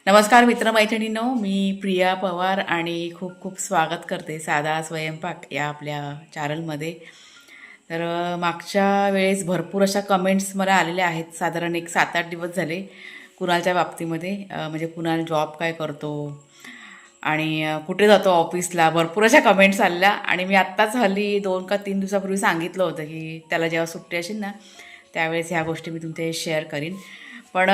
नमस्कार मित्रमैत्रिणींनो, मी प्रिया पवार आणि खूप खूप स्वागत करते साधा स्वयंपाक या आपल्या चॅनलमध्ये. तर मागच्या वेळेस भरपूर अशा कमेंट्स मला आलेल्या आहेत. साधारण एक 7-8 दिवस झाले कुणालच्या बाबतीमध्ये. म्हणजे कुणाल जॉब काय करतो आणि कुठे जातो ऑफिसला, भरपूर अशा कमेंट्स आलेल्या. आणि मी आत्ताच हल्ली 2 का 3 दिवसापूर्वी सांगितलं होतं की त्याला जेव्हा सुट्टी असेल ना त्यावेळेस ह्या गोष्टी मी तुमचे शेअर करीन. पण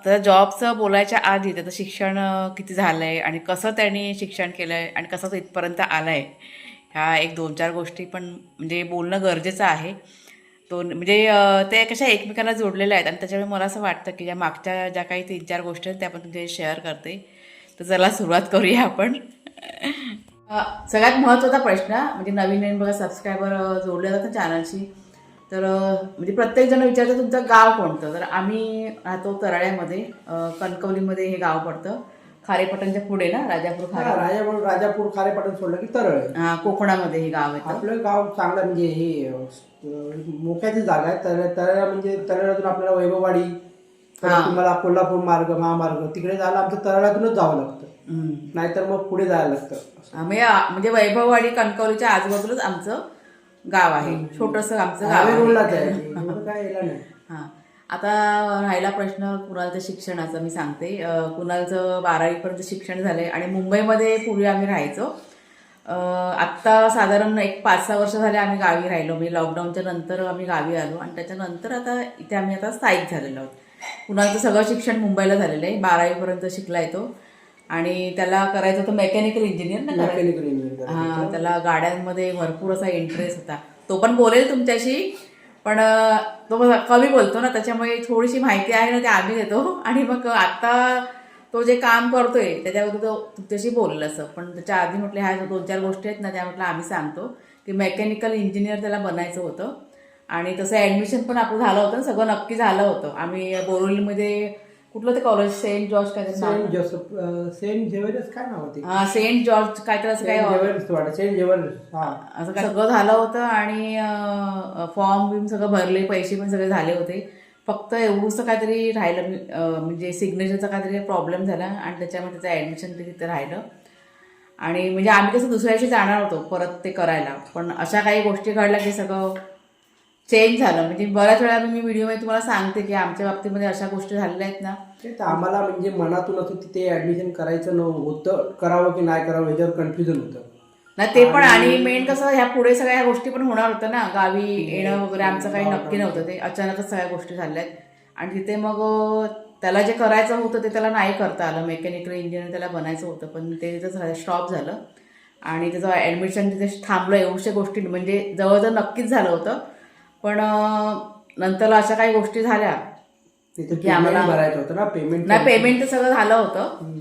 तर जॉबचं बोलायच्या आधी त्याचं शिक्षण किती झालं आहे आणि कसं त्यांनी शिक्षण केलं आहे आणि कसं तो इथपर्यंत आला आहे, ह्या एक 2-4 गोष्टी पण म्हणजे बोलणं गरजेचं आहे. म्हणजे ते कशा एकमेकांना जोडलेल्या आहेत आणि त्याच्यामुळे मला असं वाटतं की ज्या मागच्या ज्या काही 3-4 गोष्टी आहेत त्या आपण तुमचे शेअर करते. तर चला सुरुवात करूया आपण. सगळ्यात महत्त्वाचा प्रश्न म्हणजे नवीन नवीन बघा सबस्क्रायबर जोडले जातात चॅनलशी. तर म्हणजे प्रत्येकजण विचारतं तुमचं गाव कोणतं. तर आम्ही राहतो तराळ्यामध्ये, कणकवलीमध्ये हे गाव पडतं. खारेपटणच्या पुढे ना, राजापूर हा, खारे. राजापूर खारेपाटण सोडलं की तरळ आहे. हां, कोकणामध्ये हे गाव येतं. आपलं गाव चांगलं म्हणजे हे मोक्याची जागा आहे. तरळ म्हणजे तरळातून आपल्याला वैभववाडी, परत तुम्हाला कोल्हापूर मार्ग महामार्ग तिकडे जायला आमचं तरळातूनच जावं लागतं, नाहीतर मग पुढे जायला लागतं. म्हणजे वैभववाडी कणकवलीच्या आजूबाजूलाच आमचं गाव आहे. छोटंसं आमचं गाव हायवे आहे. रोडलाच आहे, एवढं काय यायला नाही. हां. आता राहिला प्रश्न कुणालचं शिक्षणाचा. मी सांगते, कुणालचं 12वीपर्यंत शिक्षण झालं आहे आणि मुंबईमध्ये पूर्वी आम्ही राहायचो. आत्ता साधारण एक 5-6 वर्ष झाले आम्ही गावी राहिलो. म्हणजे लॉकडाऊनच्या नंतर आम्ही गावी आलो आणि त्याच्यानंतर आता इथे आम्ही आता स्थायिक झालेलो आहोत. कुणालचं सगळं शिक्षण मुंबईला झालेलं आहे. 12वीपर्यंत शिकला आहे तो आणि त्याला करायचं होतं मेकॅनिकल इंजिनियर ना. Mechanical engineer. हां, त्याला गाड्यांमध्ये भरपूर असा इंटरेस्ट होता. तो पण बोलेल तुमच्याशी, पण तो कमी बोलतो ना, त्याच्यामुळे थोडीशी माहिती आहे ना ते आम्ही देतो. आणि मग आता तो जे काम करतोय त्याच्याबद्दल तो तुमच्याशी बोलेल असं. पण त्याच्या आधी म्हटलं ह्या 2-4 गोष्टी आहेत ना त्या म्हटलं आम्ही सांगतो की मेकॅनिकल इंजिनियर त्याला बनायचं होतं. आणि तसं ॲडमिशन पण आपलं झालं होतं, सगळं नक्की झालं होतं. आम्ही बोरिवलीमध्ये कुठलं ते कॉलेज, सेंट जॉर्ज काय सेंट जोसेफ, सेंट झेवियर्स काय नाव होते? हां, सेंट जॉर्ज काय तर असं काय सेंट झेवियर्स. हा, असं काय सगळं झालं होतं. आणि फॉर्म बिम सगळं भरले, पैसे पण सगळे झाले होते. फक्त एवढंसं काहीतरी राहिलं, म्हणजे सिग्नेचरचा काहीतरी प्रॉब्लेम झाला आणि त्याच्यामुळे त्याचं ॲडमिशन तिथे राहिलं. आणि म्हणजे आम्ही कसं दुसऱ्या दिवशी जाणार होतो परत ते करायला, पण अशा काही गोष्टी घडल्या की सगळं चेंज झालं. म्हणजे बऱ्याच वेळा मी व्हिडिओमध्ये तुम्हाला सांगते की आमच्या बाबतीमध्ये अशा गोष्टी झालेल्या आहेत ना. ते तर आम्हाला म्हणजे मनातून असं तिथे ऍडमिशन करायचं होतं, करावं की नाही करावं याच्यावर कन्फ्युजन होतं. नाही ते पण, आणि मेन कसं ह्या पुढे सगळ्या ह्या गोष्टी पण होणार होत्या ना, गावी येणं वगैरे आमचं काही नक्की नव्हतं. ते अचानकच सगळ्या गोष्टी झाल्या आहेत. आणि तिथे मग त्याला जे करायचं होतं ते त्याला नाही करता आलं. मेकॅनिकल इंजिनियर त्याला बनायचं होतं, पण ते तिथं स्टॉप झालं आणि त्याचं ॲडमिशन तिथे थांबलं. एवढ्या गोष्टी म्हणजे जवळजवळ नक्कीच झालं होतं. पण नंतर अशा काही गोष्टी झाल्या की आम्हाला भरायचं होतं ना, पेमेंट. नाही, पेमेंट तर सगळं झालं होतं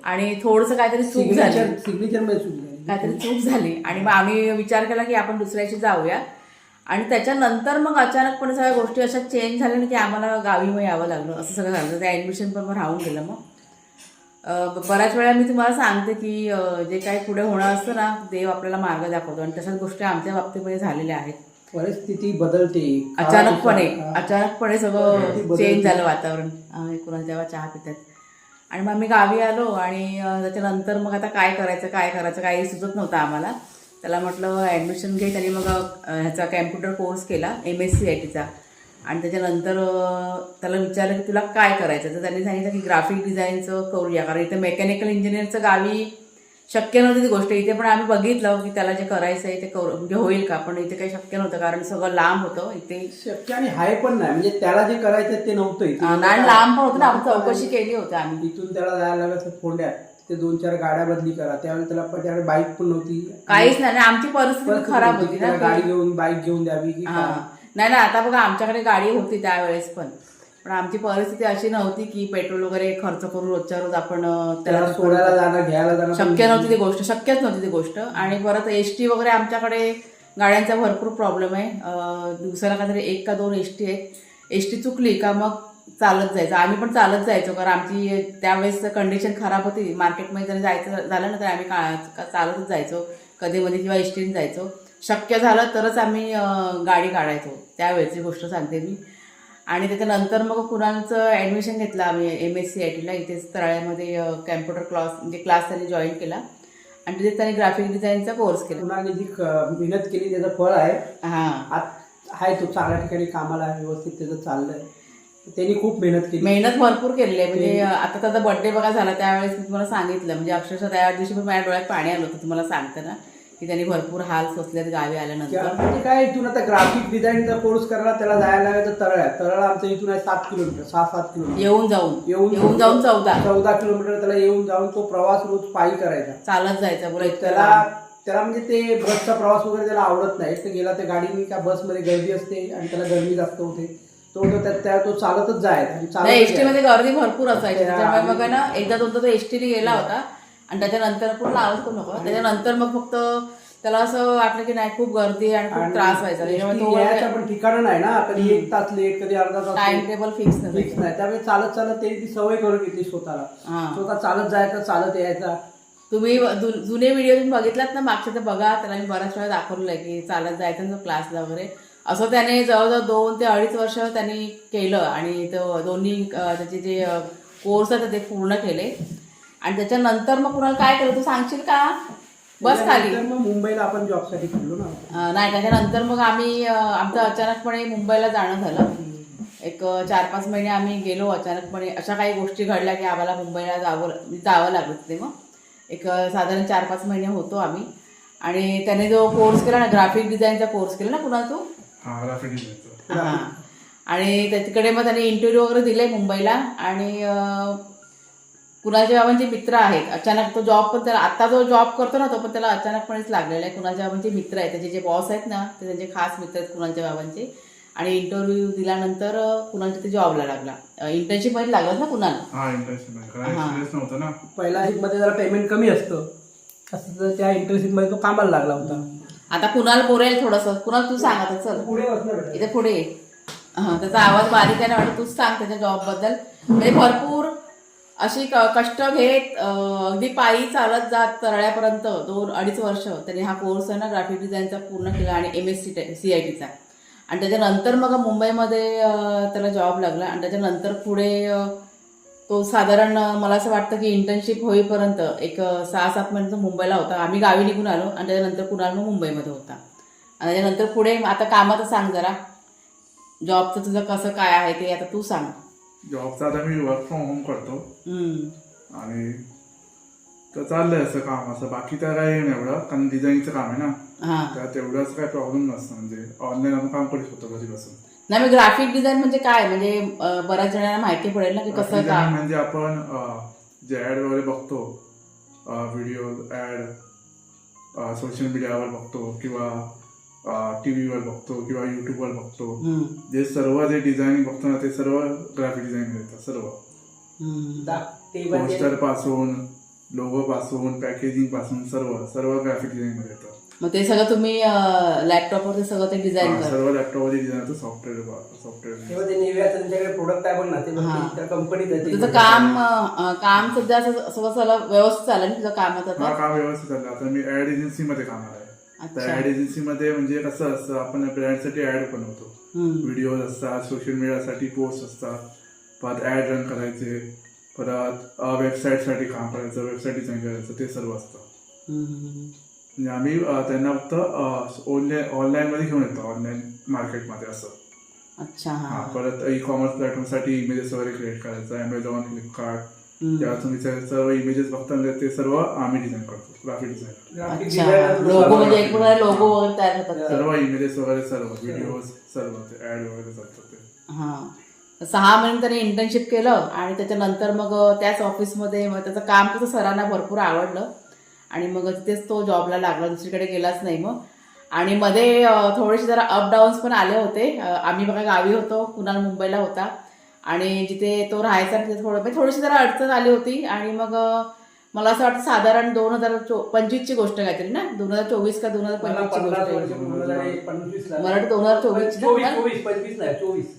आणि थोडंसं काहीतरी चूक झाली, सिग्नेचर मध्ये चूक झाली. काहीतरी चूक झाली. आणि मग आम्ही विचार केला की आपण दुसऱ्याशी जाऊया. आणि त्याच्यानंतर मग अचानकपणे सगळ्या गोष्टी अशा चेंज झाल्या ना की आम्हाला गावी मग यावं लागलं. असं सगळं झालं. ते ॲडमिशन पण मग राहून गेलं. मग बऱ्याच वेळा मी तुम्हाला सांगते की जे काही पुढे होणार असतं ना, देव आपल्याला मार्ग दाखवतो आणि तशाच गोष्टी आमच्या बाबतीमध्ये झालेल्या आहेत. परिस्थिती बदलते अचानकपणे सगळं चेंज झालं वातावरण. कुणाला जेव्हा चहा पितात. आणि मग आम्ही गावी आलो आणि त्याच्यानंतर मग आता काय करायचं काही सुचत नव्हतं आम्हाला. त्याला म्हटलं ॲडमिशन घे. त्यांनी मग ह्याचा कॅम्प्युटर कोर्स केला, MSc-ITचा. आणि त्याच्यानंतर त्याला विचारलं की तुला काय करायचं, तर त्यांनी सांगितलं की ग्राफिक डिझाईनचं करूया, कारण इथे मेकॅनिकल इंजिनिअरचं गावी शक्य नव्हती ती गोष्ट. इथे पण आम्ही बघितलं की त्याला जे करायचं आहे ते म्हणजे होईल का, पण इथे काही शक्य नव्हतं कारण सगळं लांब होतं. इथे शक्य आणि हाय पण नाही, म्हणजे त्याला जे करायचं ते नव्हतं इथे. आणि लांब पण होतं ना. आम्ही चौकशी केली होती आम्ही. इथून त्याला जायला लागलं फोंड्यात, ते 2-4 गाड्या बदली करा. त्यावेळेला त्याला बाईक पण नव्हती, काहीच नाही. आमची परिस्थिती खराब होती ना. गाडी घेऊन बाईक घेऊन द्यावी की नाही ना, आता बघा आमच्याकडे गाडी होती त्यावेळेस पण आमची परिस्थिती अशी नव्हती की पेट्रोल वगैरे खर्च करून रोजच्या रोज आपण त्याला सोडायला जाणं घ्यायला जाणं शक्यच नव्हती ती गोष्ट. आणि परत ST वगैरे आमच्याकडे गाड्यांचा भरपूर प्रॉब्लेम आहे. दिवसाला काहीतरी 1 का 2 ST आहेत. ST चुकली का मग चालत जायचं. आम्ही पण चालत जायचो कारण आमची त्यावेळेस कंडिशन खराब होती. मार्केटमध्ये जर जायचं झालं ना तर आम्ही चालतच जायचो कधीमध्ये किंवा STने जायचो. शक्य झालं तरच आम्ही गाडी काढायचो. त्यावेळेची गोष्ट सांगते मी. आणि त्याच्यानंतर मग कुणालचं ॲडमिशन घेतलं आम्ही MSCITला इथेच तळ्यामध्ये कॅम्प्युटर क्लास म्हणजे क्लास त्यांनी जॉईन केला आणि तिथे त्यांनी ग्राफिक डिझाईनचा कोर्स केला. कुणालने जी मेहनत केली त्याचं फळ आहे. हां, आहे तो चांगल्या ठिकाणी कामाला आहे, व्यवस्थित त्याचं चाललंय. त्यांनी खूप मेहनत केली. मेहनत भरपूर केलेली आहे. म्हणजे आता त्याचा बर्थडे बघा झाला त्यावेळेस मी तुम्हाला सांगितलं, म्हणजे अक्षरशः त्या दिवशी पण माझ्या डोळ्यात पाणी आलं होतं तुम्हाला सांगताना की त्यांनी भरपूर हाल सोसलेत गावी आल्यानंतर. म्हणजे काय इथून आता ग्राफिक डिझाईनचा कोर्स करायला त्याला जायला लागेल तर तळा आमचं इथून आहे 7 किलोमीटर 6-7 किलोमीटर येऊन जाऊन 14 किलोमीटर त्याला येऊन जाऊन तो प्रवास रोज पायी करायचा, चालत जायचं बोला. त्याला म्हणजे ते बसचा प्रवास वगैरे त्याला आवडत नाही. तर गेला त्या गाडीने का बसमध्ये गर्दी असते आणि त्याला गर्दी जास्त होते, तो चालतच जायचा. एसटी मध्ये गर्दी भरपूर असायची त्याच्यामुळे मग ना एकदा दोनदा तो एसटीने गेला होता आणि त्याच्यानंतर पूर्ण आवाज करू नको. त्याच्यानंतर मग फक्त त्याला असं वाटलं की नाही खूप गर्दी आणि खूप त्रास व्हायचा. यायचं पण ठिकाण नाही ना, कधी 1 तास लेट, कधी अर्धा तास. टाइम टेबल फिक्स नाही. त्यामुळे चालत त्यांनी ती सवय करून घेतली स्वतःला. स्वतः चालत जायचं, चालत यायचा. तुम्ही जुने व्हिडिओ तुम्ही बघितलात ना मागचे तर बघा, त्याला मी बऱ्याच वेळा दाखवलंय की चालत जायचं ना क्लासला वगैरे. असं त्याने जवळजवळ 2 ते 2.5 वर्ष त्यांनी केलं आणि तो दोन्ही त्याचे जे कोर्स आहेत ते पूर्ण केले. आणि त्याच्यानंतर मग कुणाला काय केलं तू सांगशील का? बस खाली मग मुंबईला आपण जॉबसाठी गेलो ना. नाही, त्याच्यानंतर मग आम्ही आमचं अचानकपणे मुंबईला जाणं झालं. एक 4-5 महिने आम्ही गेलो अचानकपणे. अशा काही गोष्टी घडल्या की आम्हाला मुंबईला जावं लागलं. ते मग एक साधारण 4-5 महिने होतो आम्ही. आणि त्याने जो कोर्स केला ना ग्राफिक डिझाईनचा कोर्स केला ना कुणाल तू. हां, आणि तिकडे मग त्याने इंटरव्ह्यू वगैरे दिले मुंबईला. आणि कुणाच्या बाबांचे मित्र आहेत. अचानक तो जॉब पण त्याला आता जो जॉब करतो ना तो पण त्याला अचानकपणेच लागलेला आहे. कुणाच्या बाबांचे मित्र आहेत, त्याचे जे बॉस आहेत ना ते त्यांचे खास मित्र आहेत कुणालच्या बाबांचे. आणि इंटरव्ह्यू दिल्यानंतर कुणाल तिथे जॉबला लागला. इंटर्नशिप मध्ये लागला ना कुणाल. पहिल्या मध्ये जरा पेमेंट कमी असतं, असं तर त्या इंटर्नशिप मध्ये तो कामाला लागला होता. आता कुणाल बोलेल थोडंसं. कुणाल तू सांग आता, चल पुढे बसणार इथे पुढे. त्याचा आवाज बारीक आहे ना वाटतं, तूच सांग त्याच्या जॉबबद्दल. म्हणजे भरपूर अशी कष्ट घेत अगदी पायी चालत जात तळ्यापर्यंत 2-2.5 वर्ष त्यांनी हा कोर्स आहे ना ग्राफिक डिझाईनचा पूर्ण केला आणि MSCITचा. आणि त्याच्यानंतर मग मुंबईमध्ये त्याला जॉब लागला. आणि त्याच्यानंतर पुढे तो साधारण मला असं वाटतं की इंटर्नशिप होईपर्यंत एक 6-7 महिने तो मुंबईला होता. आम्ही गावी निघून आलो आणि त्याच्यानंतर कुणाल मग मुंबईमध्ये होता. आणि त्याच्यानंतर पुढे आता कामाचं सांग जरा, जॉबचं तुझं कसं काय आहे ते आता तू सांग. जॉबचा आता मी वर्क फ्रॉम होम करतो आणि तर चाललंय असं काम. असं बाकी तर काही नाही एवढं, कारण डिझाईनचं काम आहे ना, त्यात एवढंच काही प्रॉब्लेम नसतं. म्हणजे ऑनलाईन आपण काम करू शकतो घरी बसून. नाही मग ग्राफिक डिझाईन म्हणजे काय, म्हणजे बऱ्याच जणांना माहिती पडेल ना की कसं काय. म्हणजे आपण जे ऍड वगैरे बघतो, व्हिडिओ ऍड सोशल मीडियावर बघतो किंवा टीव्हीवर बघतो किंवा युट्यूबवर बघतो, जे सर्व जे डिझाईनिंग बघतो ना ते सर्व ग्राफिक डिझाईन येतं. सर्व पोस्टर पासून, लोगो पासून, पॅकेजिंग पासून सर्व ग्राफिक डिझाईन मध्ये येतं. मग ते सगळं तुम्ही लॅपटॉपवर सगळं ते डिझाईन करता. सर्व लॅपटॉपवर डिझाईन सॉफ्टवेअर. त्यांच्याकडे प्रोडक्ट आहे बघ ना, ते कंपनीत आहे. तुझं काम सध्या सगळं व्यवस्थित चालेल तुझं कामात आता. काम व्यवस्थित चाललं. आता मी ऍड एजन्सी मध्ये कामाला आहे. तर ऍड एजन्सी मध्ये म्हणजे कसं असतं, आपण ब्रँडसाठी ऍड बनवतो, व्हिडिओ असतात, सोशल मीडियासाठी पोस्ट असतात, परत ऍड रन करायचे, परत वेबसाईट साठी काम करायचं, वेबसाईट डिझाईन करायचं, ते सर्व असतं. म्हणजे आम्ही त्यांना फक्त ऑनलाईन मध्ये घेऊन येतो, ऑनलाईन मार्केटमध्ये असं. अच्छा. परत ई-कॉमर्स प्लॅटफॉर्म साठी इमेजेस वगैरे क्रिएट करायचं, अमेझॉन, फ्लिपकार्ट, तेव्हा तुम्ही सर्व इमेजेस बघता ते सर्व आम्ही डिझाईन करतो, ग्राफिक डिझाईन. लोगो म्हणजे एक प्रकारे लोगो वगैरे तयार करतात, सर्व इमेजेस वगैरे, सर्व व्हिडिओज, सर्व ते ऍड वगैरे करतात ते. हां, 6 महिने त्याने इंटर्नशिप केलं आणि त्याच्यानंतर मग त्याच ऑफिसमध्ये मग त्याचं काम कसं सरांना भरपूर आवडलं आणि मग तिथेच तो जॉबला लागला, दुसरीकडे गेलाच नाही मग. आणि मध्ये थोडेसे जरा अपडाऊन्स पण आले होते. आम्ही बघा गावी होतो, कुणाल मुंबईला होता आणि जिथे तो राहायचा तिथे थोडीशी जरा अडचण आली होती. आणि मग मला असं वाटतं साधारण 2025ची गोष्ट काहीतरी ना, 2024 का 2025ची गोष्ट आहे. मला वाटतं 2024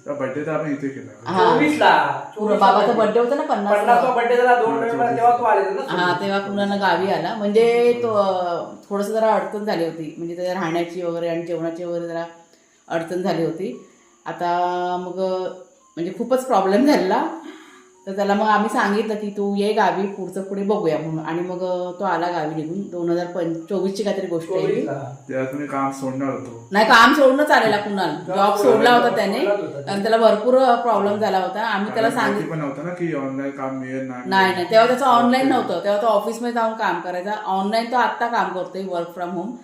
बर्थडे तर आपण इथे केला. बाबाचा बर्थडे होता ना, 50वा बर्थडे हा, तेव्हा कुणाला गावी आला. म्हणजे तो थोडंसं जरा अडचण झाली होती, म्हणजे त्याच्या राहण्याची वगैरे आणि जेवणाची वगैरे जरा अडचण झाली होती. आता मग म्हणजे खूपच प्रॉब्लेम झाला. तर त्याला मग आम्ही सांगितलं की तू ये गावी, पुढचं पुढे बघूया म्हणून. आणि मग तो आला गावी निघून. 2024ची काहीतरी गोष्ट आहे ही. तेव्हा तुम्ही काम सोडणार होतो. नाही, काम सोडूनच आलेला कुणाल. जॉब सोडला होता त्याने आणि त्याला भरपूर प्रॉब्लेम झाला होता. आम्ही त्याला सांगितलं पण नव्हतं ना की ऑनलाईन काम मिळेल नाही, तेव्हा त्याचं ऑनलाईन नव्हतं. तेव्हा तो ऑफिसमध्ये जाऊन काम करायचा. ऑनलाईन तो आता काम करतोय, वर्क फ्रॉम होम.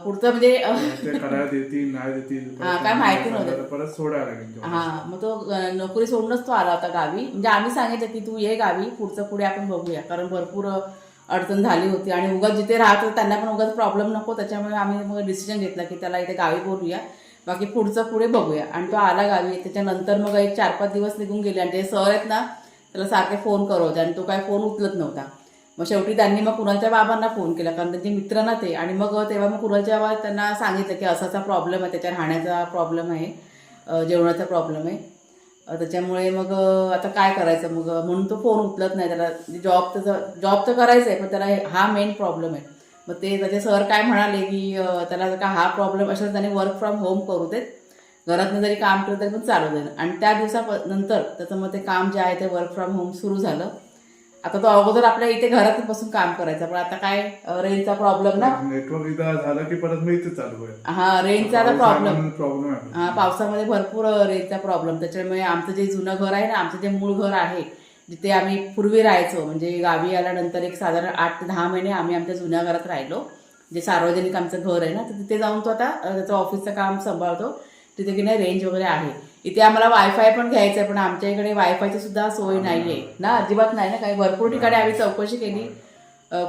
पुढचं म्हणजे करायला देतील नाही देतील काय माहिती नव्हतं. परत सोडायला लागेल. हा, मग तो नोकरी सोडूनच तो आला होता गावी. म्हणजे आम्ही सांगितलं की तू ये गावी, पुढचं पुढे आपण बघूया, कारण भरपूर अडचण झाली होती आणि उगाच जिथे राहत होते त्यांना पण उगाच प्रॉब्लेम नको. त्याच्यामुळे आम्ही मग डिसिजन घेतला की त्याला इथे गावी बोलूया, बाकी पुढचं पुढे बघूया. आणि तो आला गावी. त्याच्यानंतर मग एक 4-5 दिवस निघून गेले आणि ते सर आहेत ना त्याला सारखे फोन करत होते आणि तो काय फोन उचलत नव्हता. मग शेवटी त्यांनी मग कुणालच्या बाबांना फोन केला, कारण त्यांचे मित्र ना ते. आणि मग तेव्हा मग कुणालच्या बाबा त्यांना सांगितलं की असाचा प्रॉब्लेम आहे, त्याच्या राहण्याचा प्रॉब्लेम आहे, जेवणाचा प्रॉब्लेम आहे. त्याच्यामुळे मग आता काय करायचं. मग म्हणून तो फोन उचलत नाही. त्याला जॉब तर करायचं आहे, पण त्याला हा मेन प्रॉब्लेम आहे. मग ते त्याचे सर काय म्हणाले की त्याला जर का हा प्रॉब्लेम असेल त्याने वर्क फ्रॉम होम करू देत, घरातनं जरी काम केलं तरी पण चालू देईल. आणि त्या दिवसानंतर त्याचं मग ते काम जे आहे ते वर्क फ्रॉम होम सुरू झालं. आता तो अगोदर आपल्या इथे घरात बसून काम करायचा, पण आता काय रेंजचा प्रॉब्लेम ना, नेटवर्क इथं झालं की परत मी इथे चालू आहे. हा, रेंजचा आता प्रॉब्लेम आहे. हा, पावसामध्ये भरपूर रेंजचा प्रॉब्लेम. त्याच्यामुळे आमचं जे जुनं घर आहे ना, आमचं जे मूळ घर आहे जिथे आम्ही पूर्वी राहायचो, म्हणजे गावी आल्यानंतर एक साधारण 8 ते 10 महिने आम्ही आमच्या जुन्या घरात राहिलो. जे सार्वजनिक आमचं घर आहे ना, तर तिथे जाऊन तो आता त्याचं ऑफिसचं काम सांभाळतो. तिथे की नाही रेंज वगैरे आहे. इथे आम्हाला वायफाय पण घ्यायचं आहे, पण आमच्या इकडे वायफायची सुद्धा सोय नाहीये ना, अजिबात नाही ना. काही भरपूर ठिकाणी आम्ही चौकशी केली,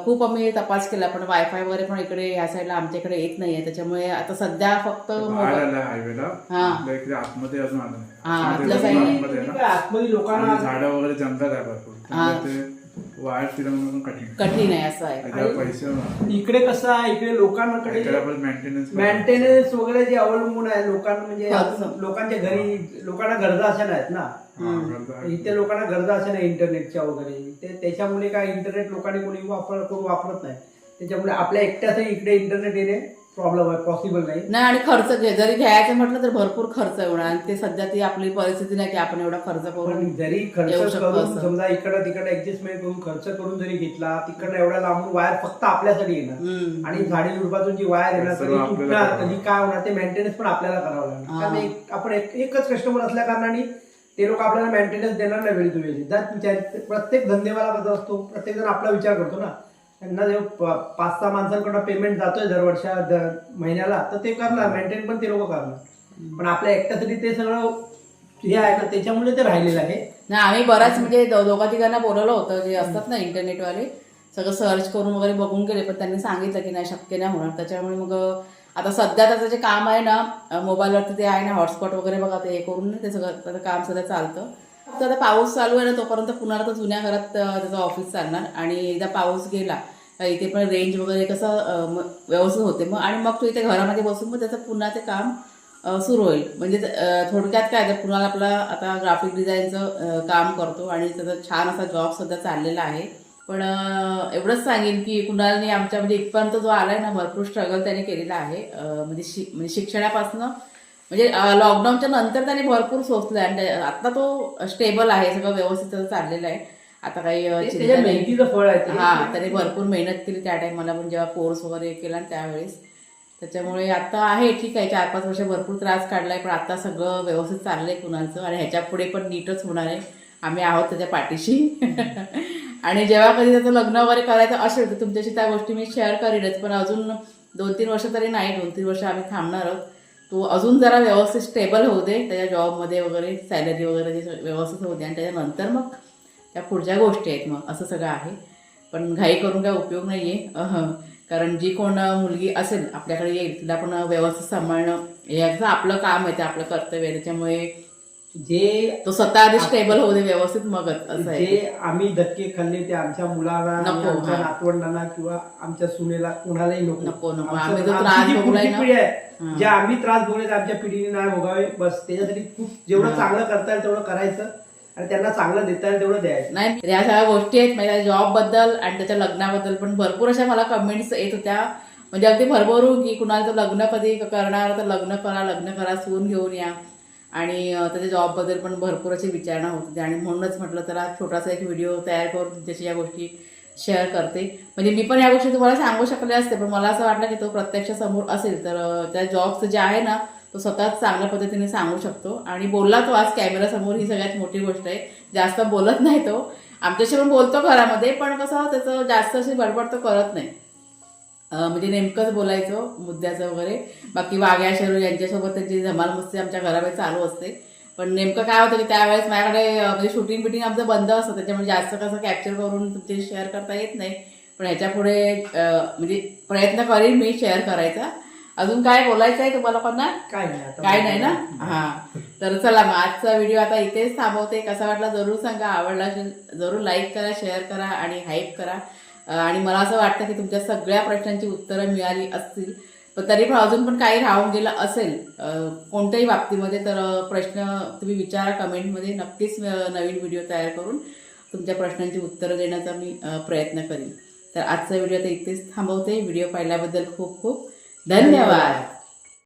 खूप आम्ही तपास केला, पण वायफाय वगैरे पण इकडे या साईडला आमच्या इकडे येत नाहीये. त्याच्यामुळे आता सध्या फक्त हायवेला आतमध्ये अजून आलं नाही. आतमध्ये लोकांना झाडं वगैरे जंगल आहे भरपूर, वायर फिरवणं कठीण आहे. असं आहे. पैसे इकडे कसं आहे, इकडे लोकांकडे मेंटेनन्स वगैरे जे अवलंबून आहे लोकांना, म्हणजे लोकांच्या घरी लोकांना गरजा अशा नाहीत ना. इथे लोकांना गरजा अशा नाही इंटरनेटच्या वगैरे. त्याच्यामुळे काय इंटरनेट लोकांनी कोणी वापरत नाही. त्याच्यामुळे आपल्या एकट्याच इकडे इंटरनेट येणे प्रॉब्लेम आहे, पॉसिबल नाही. आणि खर्च जरी घ्यायचं म्हटलं तर भरपूर खर्च होणार. आणि ते सध्या ती आपली परिस्थिती नाही की आपण एवढा खर्च करून जरी खर्च करून समजा इकडं तिकडं ऍडजस्टमेंट करून खर्च करून जरी घेतला, तिकडनं एवढ्या लांबून वायर फक्त आपल्यासाठी येणार आणि झाडी झुडपातून जी वायर येणार कधी तुटणार कधी काय होणार ते मेंटेनन्स पण आपल्याला करावं लागणार. कारण आपण एकच कस्टमर असल्या कारणाने ते लोक आपल्याला मेंटेनन्स देणार नाही वेळी तुम्ही. प्रत्येक धंदेवाला कसं असतो, प्रत्येक जण आपला विचार करतो ना. त्यांना जेव्हा 5-6 माणसांकडून पेमेंट जातोय महिन्याला, तर ते करणार, मेंटेन पण ते लोक करणार. पण आपल्या एकट्यासाठी ते सगळं हे आहे ना, त्याच्यामुळे ते राहिलेलं आहे ना. आम्ही बऱ्याच म्हणजे दोघा तिघांना बोलवलं होतं, जे असतात ना इंटरनेटवाले, सगळं सर्च करून वगैरे बघून गेले, पण त्यांनी सांगितलं की नाही, शक्य नाही होणार. त्याच्यामुळे मग आता सध्या त्याचं जे काम आहे ना मोबाईलवरती, ते आहे ना हॉटस्पॉट वगैरे बघा, ते हे करून ते सगळं त्याचं काम सध्या चालतं. तर आता पाऊस चालू आहे ना, तोपर्यंत पुन्हा तर जुन्या घरात त्याचं ऑफिस चालणार. आणि एकदा पाऊस गेला इथे पण रेंज वगैरे कसं व्यवस्थित होते मग, आणि मग तो इथे घरामध्ये बसून मग त्याचं पुन्हा ते काम सुरू होईल. म्हणजे थोडक्यात काय, तर पुन्हा आपला आता ग्राफिक डिझाईनचं काम करतो आणि त्याचा छान असा जॉब सध्या चाललेला आहे. पण एवढंच सांगेन की कुणालने आमच्या म्हणजे इथपर्यंत जो आलाय ना, भरपूर स्ट्रगल त्याने केलेला आहे. म्हणजे शिक्षणापासून, म्हणजे लॉकडाऊनच्या नंतर त्याने भरपूर सोचलं आणि आता तो स्टेबल आहे, सगळं व्यवस्थित चाललेलं आहे. आता काही मेहनतीचं फळ आहे. हा, त्याने भरपूर मेहनत केली त्या टाइमला पण, जेव्हा कोर्स वगैरे केला त्यावेळेस. त्याच्यामुळे आता आहे ठीक आहे, 4-5 वर्ष भरपूर त्रास काढलाय, पण आता सगळं व्यवस्थित चाललंय कुणालचं. आणि ह्याच्या पुढे पण नीटच होणार आहे. आम्ही आहोत त्याच्या पाठीशी. आणि जेव्हा कधी त्याचं लग्न वगैरे करायचं असेल तर तुमच्याशी त्या गोष्टी मी शेअर करीनच. पण अजून 2-3 वर्ष तरी नाही, 2-3 वर्ष आम्ही थांबणार आहोत. तो अजून जरा व्यवस्थित स्टेबल होऊ दे, त्याच्या जॉबमध्ये वगैरे सॅलरी वगैरे व्यवस्थित होऊ दे, आणि त्याच्यानंतर मग त्या पुढच्या गोष्टी आहेत. मग असं सगळं आहे. पण घाई करून काय उपयोग नाही आहे, कारण जी कोण मुलगी असेल आपल्याकडे येईल तिला पण व्यवस्थित सांभाळणं हे आपलं काम आहे, ते आपलं कर्तव्य आहे. त्याच्यामुळे जे तो स्वतः आधी स्टेबल होऊ दे व्यवस्थित, मगच असं आहे. जे आम्ही धक्के खाल्ले ते आमच्या मुलाला, आमच्या नातवंडांना किंवा आमच्या सुनेला कोणालाही नको. आम्ही जो त्रास भोगलाय ना, जे आम्ही त्रास भोगले आमच्या पिढीने नाही भोगावे. बस त्याच्यासाठी खूप जेवढं चांगलं करता येईल तेवढं करायचं आणि त्यांना चांगलं देता येईल तेवढं द्यायचं. नाही, या सगळ्या गोष्टी आहेत माझ्या जॉब बद्दल आणि त्याच्या लग्नाबद्दल पण भरपूर अशा मला कमेंट्स येत होत्या, म्हणजे अगदी भरभरून की कुणाचं लग्न कधी करणार, तर लग्न करा, सून घेऊन या. आणि त्याच्या जॉबबद्दल पण भरपूर अशी विचारणा होत होती आणि म्हणूनच म्हटलं तर आज छोटासा एक व्हिडिओ तयार करून तुमच्याशी या गोष्टी शेअर करते. म्हणजे मी पण या गोष्टी तुम्हाला सांगू शकले असते, पण मला असं वाटलं की तो प्रत्यक्ष समोर असेल तर त्या जॉबचं जे आहे ना तो स्वतःच चांगल्या पद्धतीने सांगू शकतो. आणि बोलला तो आज कॅमेरासमोर, ही सगळ्यात मोठी गोष्ट आहे. जास्त बोलत नाही तो, आमच्याशी पण बोलतो घरामध्ये, पण कसं त्याचं जास्त अशी बडबड तो करत नाही. म्हणजे नेमकंच बोलायचं मुद्द्याचं वगैरे. बाकी वाघ्या शरू यांच्यासोबत त्यांची धमाल मस्ती आमच्या घरामध्ये चालू असते. पण नेमकं काय होतं की त्यावेळेस माझ्याकडे म्हणजे शूटिंग बिटिंग आमचं बंद असतं, त्याच्यामुळे जास्त कसं कॅप्चर करून तुमचे शेअर करता येत नाही. पण ह्याच्या पुढे म्हणजे प्रयत्न करीन मी शेअर करायचा. अजून काय बोलायचं आहे तुम्हाला पण ना? काय नाही आता. काय नाही ना? हा, तर चला मग आजचा व्हिडिओ आता इथेच थांबवते. कसा वाटला जरूर सांगा, आवडला असेल जरूर लाईक करा, शेअर करा आणि हाईप करा. आणि मला असं वाटतं की तुमच्या सगळ्या प्रश्नांची उत्तरं मिळाली असतील, पण तरी पण अजून पण काही राहून गेलं असेल कोणत्याही बाबतीमध्ये तर प्रश्न तुम्ही विचारा कमेंटमध्ये. नक्कीच नवीन व्हिडिओ तयार करून तुमच्या प्रश्नांची उत्तरं देण्याचा मी प्रयत्न करीन. तर आजचा व्हिडिओ आता इथेच थांबवते. व्हिडिओ पाहिल्याबद्दल खूप खूप धन्यवाद.